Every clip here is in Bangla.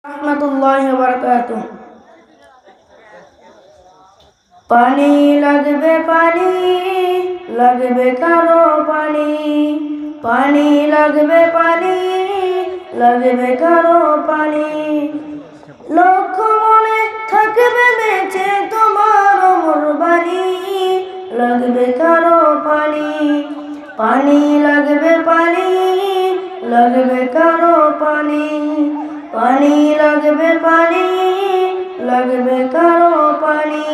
रहमतुल्लाहि व बरकातुहू। पानी লাগবে কারো পানি, পানি লাগবে কারো পানি। লক্ষ মনে থাকবে বেঁচে তোমার মোর বাড়ি, লাগবে কারো পানি, পানি লাগবে কারো পানি, পানি লাগবে কারো পানি।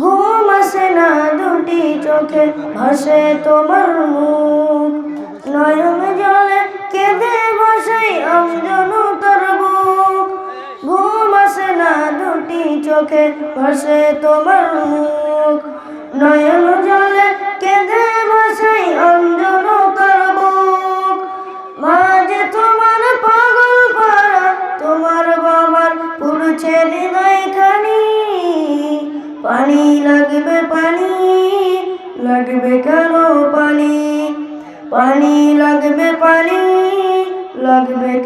ঘুম আসে না দুটি চোখে, ভাসে তোমার মুখ, নয়ন জলে কেঁদে ভাসাই আমজনু তোর বুক। ঘুম আসে না দুটি চোখে, ভাসে তোমার মুখ, নয়ন জলে কেঁদে ভাসাই আমজনু তোর বুক। মা যে তোমার পাগল পারা, তোমার বাবার পুরছে হৃদয় খানি। পানি লাগবে কারো পানি, পানি লাগবে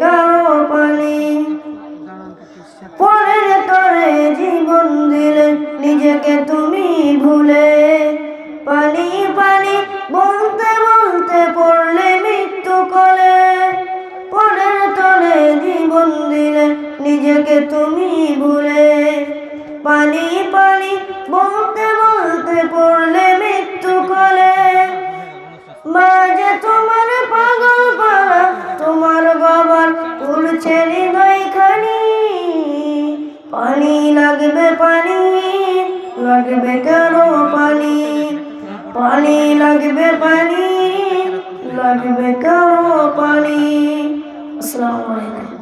কারো পানি। পরের তরে জীবন দিলে নিজেকে তুমি ভুলে, পানি পানি বলতে বলতে পড়লে মৃত্যু কোলে। পরের তরে জীবন দিলে নিজেকে তুমি ভুলে, পানি পানি বলতে বলতে পড়লে মৃত্যু কোলে। মা যে তোমার পাগল পারা, তোমার বাবার পুরছে হৃদয় খানি। পানি লাগবে কারো পানি, পানি লাগবে কারো পানি। আসসালামু আলাইকুম।